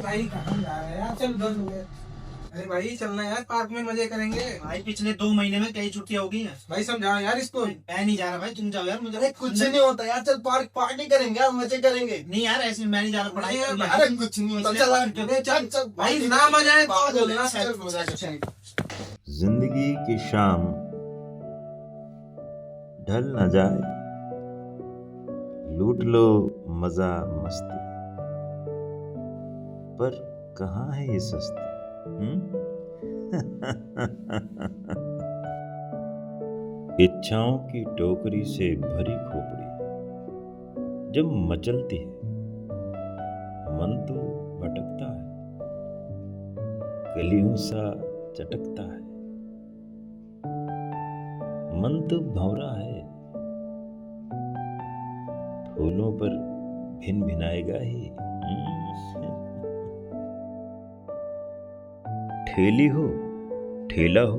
भाई कहाँ जा रहे हैं यार, चल बंद हो गए। अरे भाई चलना यार, पार्क में मजे करेंगे। भाई पिछले 2 महीने में कई छुट्टियां हो गई हैं। भाई समझाओ यार इसको। मैं नहीं जा रहा भाई, तुम जाओ यार। मुझे अरे कुछ नहीं होता यार, चल पार्क पार्टी करेंगे यार, मजे करेंगे। नहीं यार, ऐसे मैं नहीं जा रहा। पढ़ाई नहीं, करनी है। अरे कुछ नहीं होता, चल चल चल चल भाई, ना मजा आए तो बोलना। चल जिंदगी की शाम ढल न जाए, लूट लो मजा मस्ती, पर कहाँ है ये सस्ती? इच्छाओं की टोकरी से भरी खोपड़ी जब मचलती है, मन तो भटकता है, कलियों सा चटकता है, मन तो भंवरा है, फूलों पर भिन भिनाएगा ही। ठेली हो ठेला हो,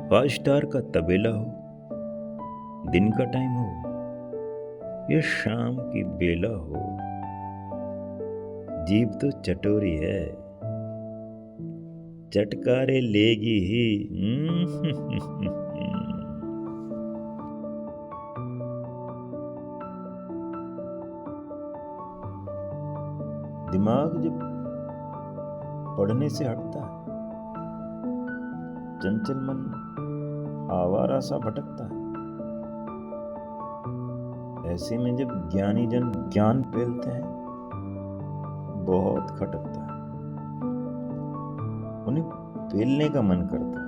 फास्ट स्टार का तबेला हो, दिन का टाइम हो या शाम की बेला हो, जीभ तो चटोरी है, चटकारे लेगी ही। दिमाग जब पढ़ने से हटता है, चंचल मन आवारा सा भटकता है, ऐसे में जब ज्ञानी जन ज्ञान पेलते हैं, बहुत खटकता है, उन्हें पेलने का मन करता है।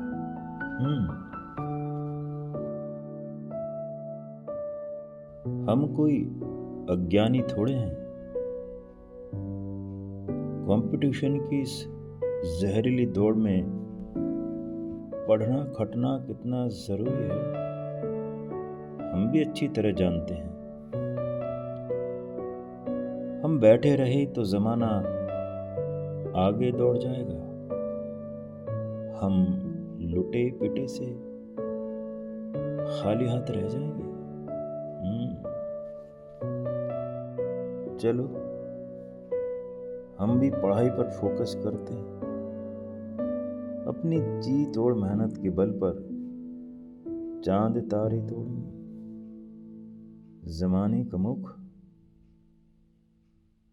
हम कोई अज्ञानी थोड़े हैं, कंपटीशन की इस जहरीली दौड़ में पढ़ना खटना कितना जरूरी है, हम भी अच्छी तरह जानते हैं। हम बैठे रहे तो जमाना आगे दौड़ जाएगा, हम लुटे पिटे से खाली हाथ रह जाएंगे। चलो हम भी पढ़ाई पर फोकस करते हैं, अपनी जी तोड़ मेहनत के बल पर चांद तारे तोड़ेंगे, जमाने का मुख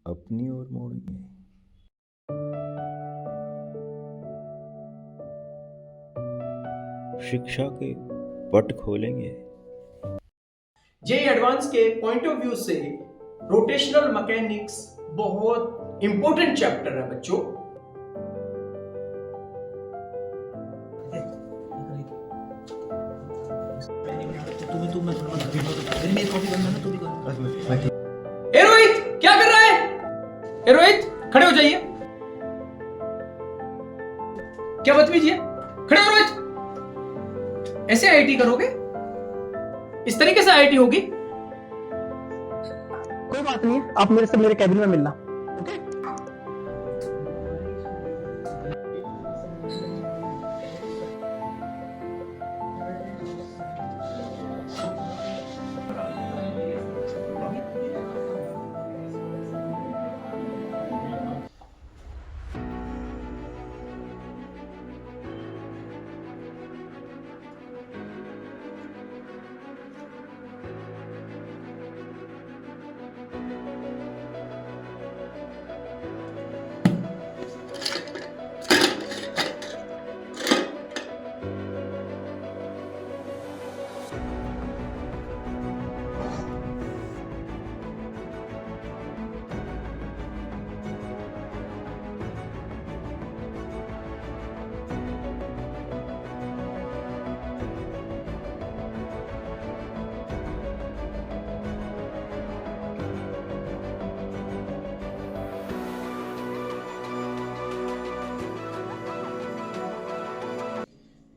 अपनी ओर मोड़ेंगे। शिक्षा के पट खोलेंगे। जेईई एडवांस के पॉइंट ऑफ व्यू से रोटेशनल मैकेनिक्स बहुत इंपॉर्टेंट चैप्टर है बच्चों। ए रोहित, क्या कर रहा है? ए रोहित, खड़े हो जाइए। क्या बदतमीजी है? खड़े हो रोहित। ऐसे आईआईटी करोगे? इस तरीके से आईआईटी होगी? कोई बात नहीं है, आप मेरे से मेरे कैबिन में मिलना। ओके?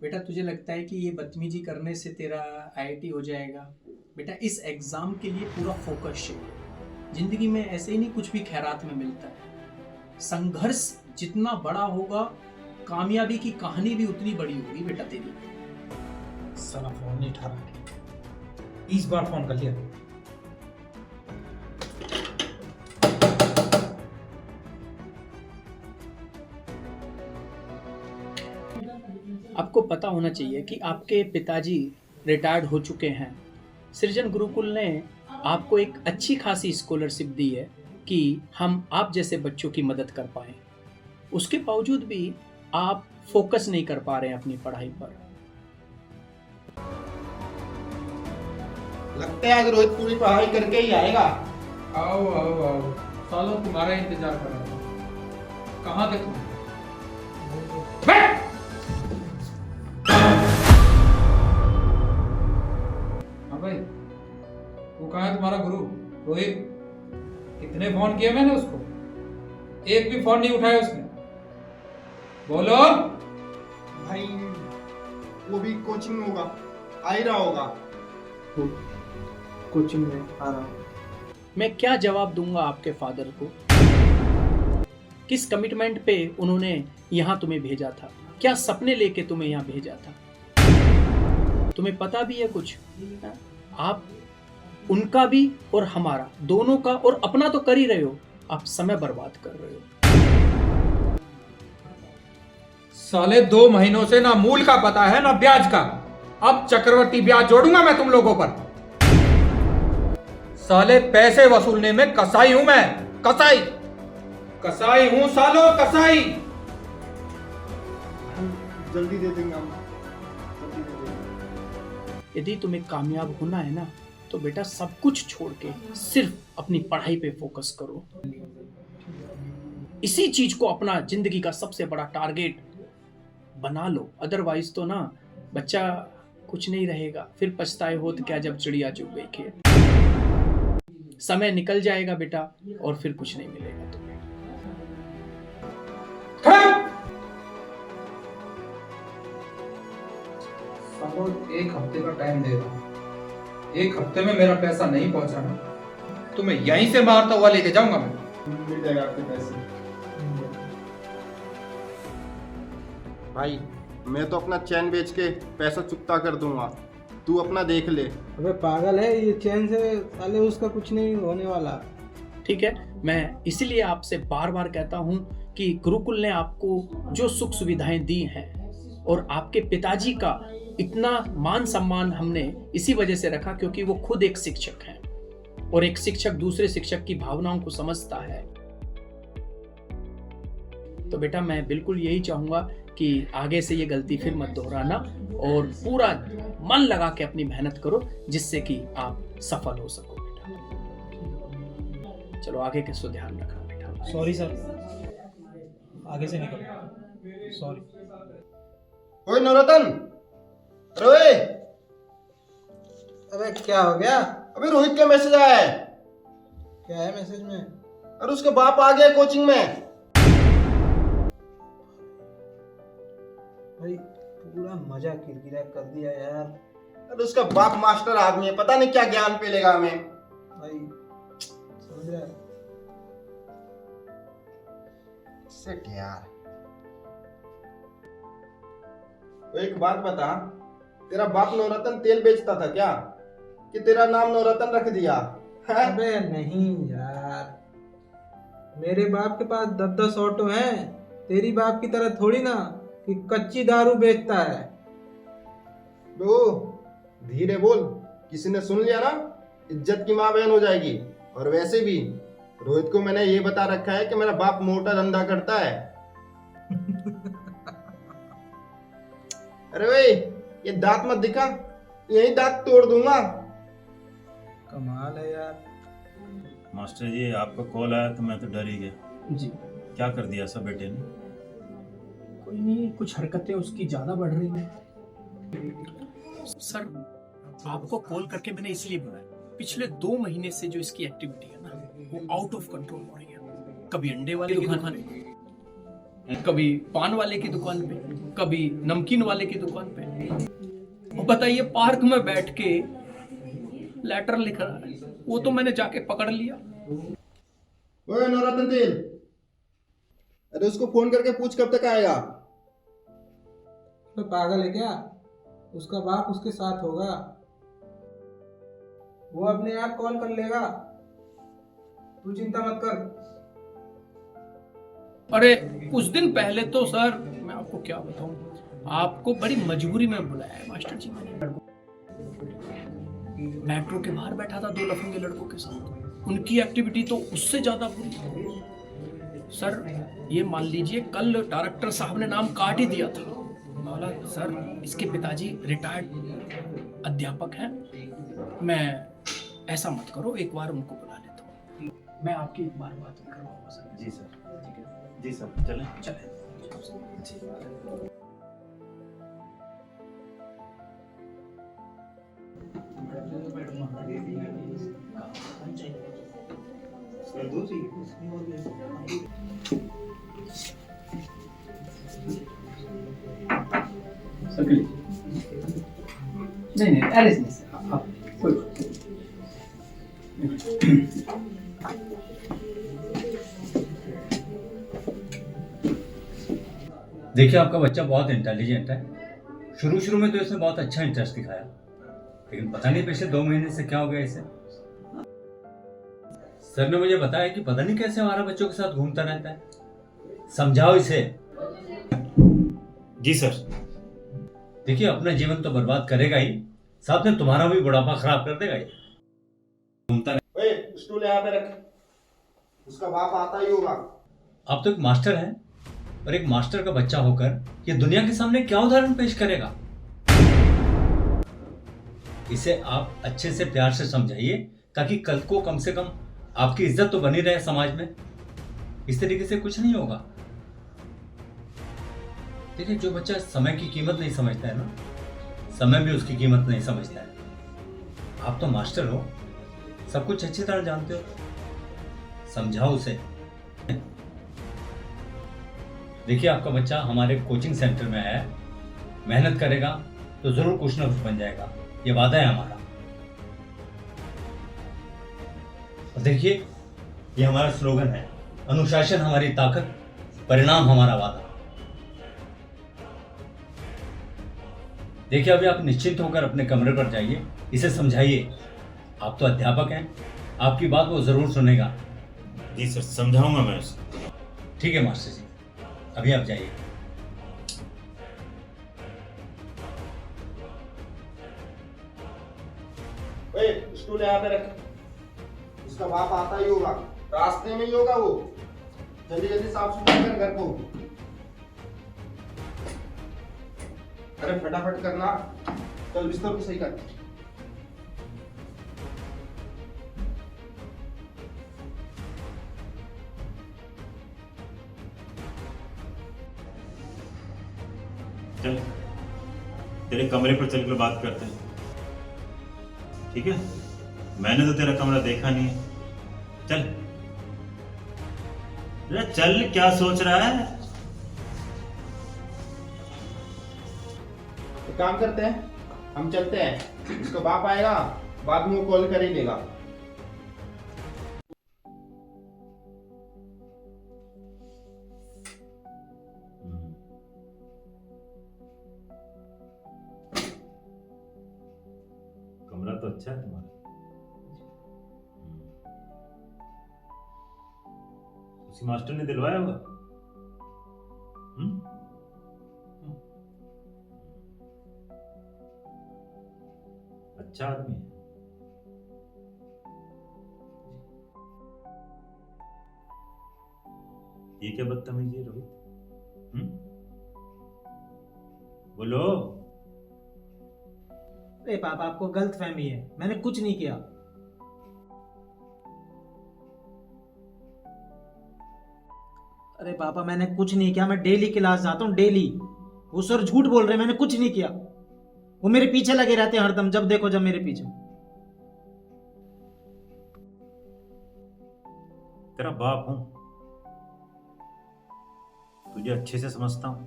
बेटा तुझे लगता है कि ये बदतमीजी करने से तेरा आईआईटी हो जाएगा? बेटा इस एग्जाम के लिए पूरा फोकस चाहिए। जिंदगी में ऐसे ही नहीं कुछ भी खैरात में मिलता है। संघर्ष जितना बड़ा होगा, कामयाबी की कहानी भी उतनी बड़ी होगी बेटा तेरी। साला फोन नहीं उठा रहा, इस बार फोन कर लिया। आपको पता होना चाहिए कि आपके पिताजी रिटायर्ड हो चुके हैं। सृजन गुरुकुल ने आपको एक अच्छी खासी स्कॉलरशिप दी है कि हम आप जैसे बच्चों की मदद कर पाएं। उसके बावजूद भी आप फोकस नहीं कर पा रहे हैं अपनी पढ़ाई पर। लगता है कि रोहित पूरी पढ़ाई करके ही आएगा। आओ आओ आओ, सालों तुम्हारा इंतजार कर रहा हूँ। कहाँ थे तुम? बैठ! हाँ भाई, वो कहाँ है तुम्हारा गुरु रोहित? कितने फोन किए मैंने उसको, एक भी फोन नहीं उठाया उसने। बोलो। भाई वो भी कोचिंग में होगा, आ ही रहा होगा। कोचिंग में आ रहा हूँ। मैं क्या जवाब दूंगा आपके फादर को? किस कमिटमेंट पे उन्होंने यहाँ तुम्हें भेजा था? क्या सपने लेके तुम्हें यहाँ भेजा था? तुम्हें पता भी है कुछ? आप उनका भी और हमारा दोनों का और अपना तो कर ही रहे हो, आप समय बर्बाद कर रहे हो। साले 2 महीनों से ना मूल का पता है ना ब्याज का। अब चक्रवृद्धि ब्याज जोड़ूंगा मैं तुम लोगों पर। साले पैसे वसूलने में कसाई हूं मैं, कसाई कसाई हूं सालो, कसाई। जल्दी दे देंगे हम, जल्दी दे देंगे। यदि तुम्हें कामयाब होना है ना तो बेटा सब कुछ छोड़ के सिर्फ अपनी पढ़ाई पे फोकस करो। इसी चीज को अपना जिंदगी का सबसे बड़ा टारगेट बना लो, अदरवाइज तो ना बच्चा कुछ नहीं रहेगा। फिर पछताए होत क्या जब चिड़िया चुग गई खेत। समय निकल जाएगा बेटा और फिर कुछ नहीं मिलेगा तुम्हें। सालो 1 हफ्ते का टाइम दे रहा हूं। 1 हफ्ते में मेरा पैसा नहीं पहुंचा ना, तुम्हें यहीं से मारता हुआ लेके जाऊंगा मैं। मिल जाएगा आपके पैसे। भाई मैं तो अपना चैन बेच के पैसा चुकता कर दूंगा, तू अपना देख ले। अबे पागल है ये, चैन से साले उसका कुछ नहीं होने वाला। ठीक है, मैं इसीलिए आपसे बार बार कहता हूं कि गुरुकुल ने आपको जो सुख सुविधाएं दी हैं और आपके पिताजी का इतना मान सम्मान हमने इसी वजह से रखा क्योंकि वो खुद एक शिक्षक हैं और एक शिक्षक दूसरे शिक्षक की भावनाओं को समझता है। तो बेटा मैं बिल्कुल यही चाहूंगा कि आगे से ये गलती फिर मत दोहराना और पूरा मन लगा के अपनी मेहनत करो जिससे कि आप सफल हो सको बेटा। चलो आगे के सो ध्यान रखना बेटा। सॉरी सर, आगे से निकलो। सॉरी। ओए नवरतन, रोए। अबे क्या हो गया? अबे रोहित का मैसेज आया है। क्या है मैसेज में? अरे उसका बाप आ गया कोचिंग में। भाई पूरा मजा किरकिरा कर दिया यार। अरे उसका बाप मास्टर आदमी है, पता नहीं क्या ज्ञान पेलेगा हमें। भाई समझ रहा है? शिट यार। तो एक बात बता, तेरा बाप नवरत्न तेल बेचता था क्या कि तेरा नाम नवरत्न रख दिया है? अबे नहीं यार, मेरे बाप के पास 10-10 ऑटो हैं। तेरी बाप की तरह थोड़ी ना कि कच्ची दारू बेचता है। वो धीरे बोल, किसी ने सुन लिया ना इज्जत की माँ बहन हो जाएगी। और वैसे भी रोहित को मैंने ये बता रखा है कि मेरा बाप मोटा धंधा करता है। अरे भाई ये दांत मत दिखा, यही दांत तोड़ दूंगा। कमाल है यार। मास्टर जी आपका कॉल आया तो मैं तो डर ही गया। जी क्या कर दिया सब बेटे ने? कोई नहीं, कुछ हरकतें उसकी ज्यादा बढ़ रही हैं। सर आपको कॉल करके मैंने इसलिए बुलाया, पिछले 2 महीने से जो इसकी एक्टिविटी है ना वो आउट ऑफ कंट्रोल हो रही है। कभी अंडे वाले की दुकान पे, कभी पान वाले की दुकान पे, कभी नमकीन वाले की दुकान पे। वो बताइए पार्क में बैठ के लेटर लिख रहा है, वो तो मैंने जाके पकड़ लिया। ओए नवरत्न तेल, अरे उसको फोन करके पूछ कब तक आएगा। तो पागल है क्या? उसका बाप उसके साथ होगा, वो अपने आप कॉल कर लेगा, तू चिंता मत कर। अरे कुछ दिन पहले तो सर मैं आपको क्या बताऊं, आपको बड़ी मजबूरी में बुलाया है मास्टर जी मैंने। मेट्रो के बाहर बैठा था 2 लफंगे लड़कों के साथ, उनकी एक्टिविटी तो उससे ज्यादा बुरी। सर ये मान लीजिए कल डायरेक्टर साहब ने नाम काट ही दिया था। बोला सर इसके पिताजी रिटायर्ड अध्यापक हैं, मैं ऐसा मत करो, एक बार उनको बुला लेता हूँ। मैं आपकी एक बार बात करवाऊंगा सर। जी सर, जी सर, चलें चले। नहीं अरे नहीं सर, आप कोई देखिए आपका बच्चा बहुत इंटेलिजेंट है। शुरू शुरू में तो इसने बहुत अच्छा इंटरेस्ट दिखाया, लेकिन पता नहीं पिछले 2 महीने से क्या हो गया इसे। सर ने मुझे बताया कि पता नहीं कैसे हमारा बच्चों के साथ घूमता रहता है, समझाओ इसे। जी सर। देखिए अपना जीवन तो बर्बाद करेगा ही, साथ में तुम्हारा भी बुढ़ापा खराब कर देगा ये। घूमता रहे। ओए स्टूल यहाँ पे रख, उसका बाप आता ही होगा। आप तो एक मास्टर हैं, और एक मास्टर का बच्चा होकर ये दुनिया के सामने क्या उदाहरण पेश करेगा। इसे आप अच्छे से प्यार से समझाइए, ताकि कल को कम से कम आपकी इज्जत तो बनी रहे समाज में। इस तरीके से कुछ नहीं होगा। देखिए जो बच्चा समय की कीमत नहीं समझता है ना, समय भी उसकी कीमत नहीं समझता है। आप तो मास्टर हो, सब कुछ अच्छी तरह जानते हो, समझाओ उसे। देखिए आपका बच्चा हमारे कोचिंग सेंटर में है, मेहनत करेगा तो जरूर कुछ ना कुछ बन जाएगा, ये वादा है हमारा। और देखिए ये हमारा स्लोगन है, अनुशासन हमारी ताकत, परिणाम हमारा वादा। देखिए अभी आप निश्चिंत होकर अपने कमरे पर जाइए, इसे समझाइए। आप तो अध्यापक हैं, आपकी बात वो जरूर सुनेगा। जी सर, समझाऊंगा मैं उसे। ठीक है मास्टर जी, अभी आप जाइए। ओए स्टूल यहाँ पे रख, उसका बाप आता ही होगा, रास्ते में ही होगा वो। जल्दी जल्दी साफ सुथरा कर घर को। अरे फटाफट करना, चल बिस्तर को सही कर। चल तेरे कमरे पर चलकर बात करते हैं, ठीक है? मैंने तो तेरा कमरा देखा नहीं है। चल अरे चल, क्या सोच रहा है? एक काम करते हैं, हम चलते हैं। उसका बाप आएगा, बाद में वो कॉल कर ही लेगा। कमरा तो अच्छा है तुम्हारा। उसी मास्टर ने दिलवाया होगा। अच्छा आदमी है। ये क्या बदतमीजी है रोहित? बोलो। अरे पापा आपको गलत फहमी है, मैंने कुछ नहीं किया। अरे पापा मैंने कुछ नहीं किया, मैं डेली क्लास जाता हूँ, डेली। वो सर झूठ बोल रहे हैं, मैंने कुछ नहीं किया। वो मेरे पीछे लगे रहते हैं हरदम, जब देखो जब मेरे पीछे। तेरा बाप हूं, तुझे अच्छे से समझता हूं,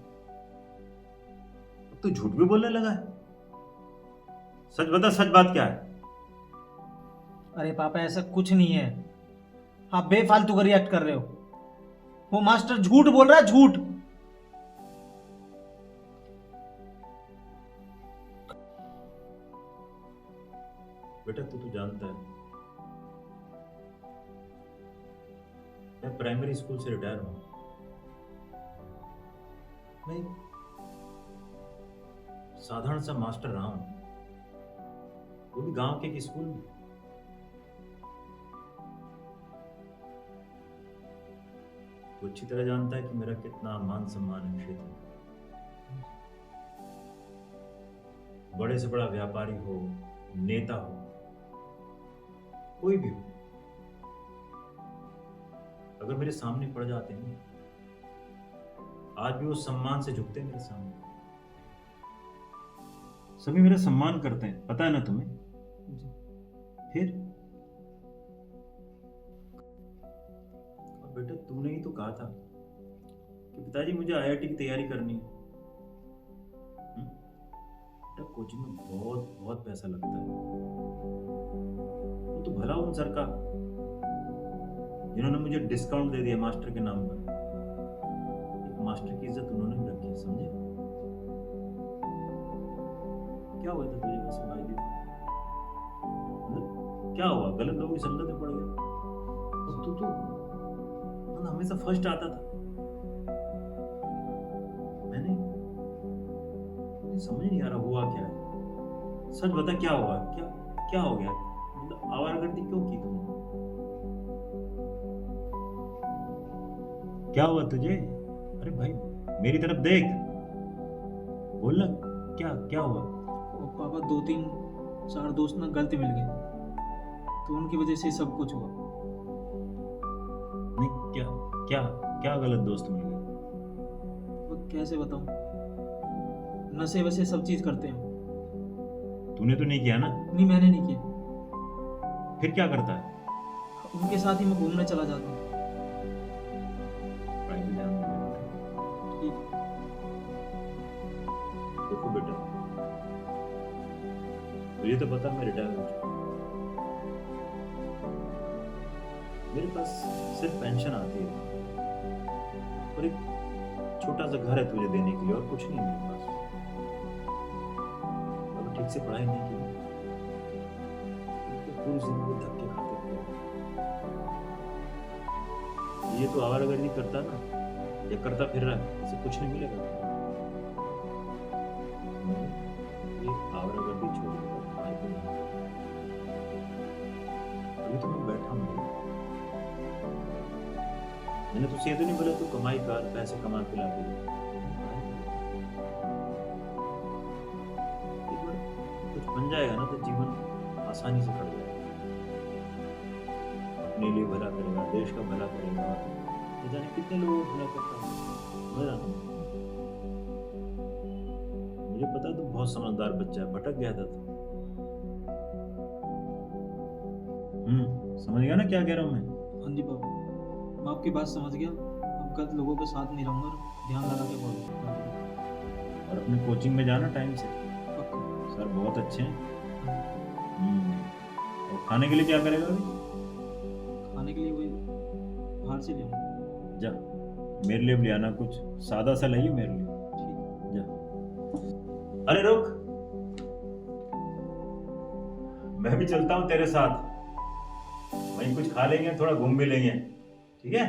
तू झूठ भी बोलने लगा है। सच बता, सच बात क्या है? अरे पापा ऐसा कुछ नहीं है, आप बेफालतू का रिएक्ट कर रहे हो। वो मास्टर झूठ बोल रहा है, झूठ। बेटा तू तो जानता है मैं प्राइमरी स्कूल से रिटायर हूं। मैं साधारण सा मास्टर रहा हूं, वो भी गांव के एक स्कूल में। तो अच्छी तरह जानता है कि मेरा कितना मान सम्मान है क्षेत्र में। बड़े से बड़ा व्यापारी हो, नेता हो, कोई भी हो, अगर मेरे सामने पड़ जाते हैं, आज भी वो सम्मान से झुकते हैं मेरे सामने। सभी मेरा सम्मान करते हैं, पता है ना तुम्हें? फिर और बेटा, तुमने ही तो कहा था कि पिताजी मुझे आईआईटी की तैयारी करनी है। बेटा, कोचिंग में बहुत बहुत पैसा लगता है। वो तो भला उन सर का जिन्होंने मुझे डिस्काउंट दे दिया मास्टर के नाम पर। एक मास्टर की इज्जत उन्होंने भी रखी है, समझे? क्या हुआ था तुझे वैसे भाई दीदी? मतलब क्या हुआ? गलत लोगों की संगत में पड़ गया? और तू तो हमेशा फर्स्ट आता था। मैंने समझ नहीं आ रहा हुआ क्या है। सच बता, क्या हुआ? क्या हो गया? मतलब आवारागर्दी क्यों की तुमने? क्या हुआ तुझे? अरे भाई, मेरी तरफ देख, बोल ना, क्या हुआ? और पापा 2-3-4 दोस्त ना गलत मिल गए, तो उनकी वजह से सब कुछ हुआ। नहीं, क्या गलत दोस्त मिल गए? वो कैसे बताऊं, नशे वैसे सब चीज करते हैं। तूने तो नहीं किया ना? नहीं, मैंने नहीं किया। फिर क्या करता है? उनके साथ ही मैं घूमने चला जाता हूँ। पढ़ाई पे ध्यान दे बेटा। ठीक। देखो बेटा, मुझे तो पता मैं रिटायर हो चुका हूं। मेरे पास सिर्फ पेंशन आती है और एक छोटा सा घर है तुझे देने के लिए, और कुछ नहीं मेरे पास। अगर ठीक से पढ़ाई नहीं की तो पूरी जिंदगी धक्के खाते रहे। ये तो आवारागर्दी करता ना, या करता फिर रहा है, इसे कुछ नहीं मिलेगा। ये आवारागर्दी छोड़ देगा, पढ़ाई पे ध्यान दे। अभी तो मैं बैठा हूँ, मैंने तुझसे ये तो नहीं बोला तू कमाई कर, पैसे कमा के ला के दे। एक बार कुछ बन जाएगा ना तो जीवन आसानी से कट जाएगा। अपने लिए भला करेगा, देश का भला करेगा, न जाने कितने लोगों को भला करता है। मजा आता है। मुझे पता है तू बहुत समझदार बच्चा है, भटक गया था तू। समझ गया ना क्या कह रहा हूँ मैं? हाँ जी पापा, मैं आपकी बात समझ गया। अब गलत लोगों के साथ नहीं रहूंगा, ध्यान लगा के पढ़ूंगा। और अपने कोचिंग में जाना टाइम से, पक्का। सर बहुत अच्छे हैं। और खाने के लिए क्या करेगा अभी? खाने के लिए वही बाहर से ले आऊंगा। जा, मेरे लिए भी ले आना, कुछ सादा सा लाइए मेरे लिए। ठीक। जा। अरे रुक, मैं भी चलता हूँ तेरे साथ, वहीं कुछ खा लेंगे, थोड़ा घूम भी लेंगे, ठीक है?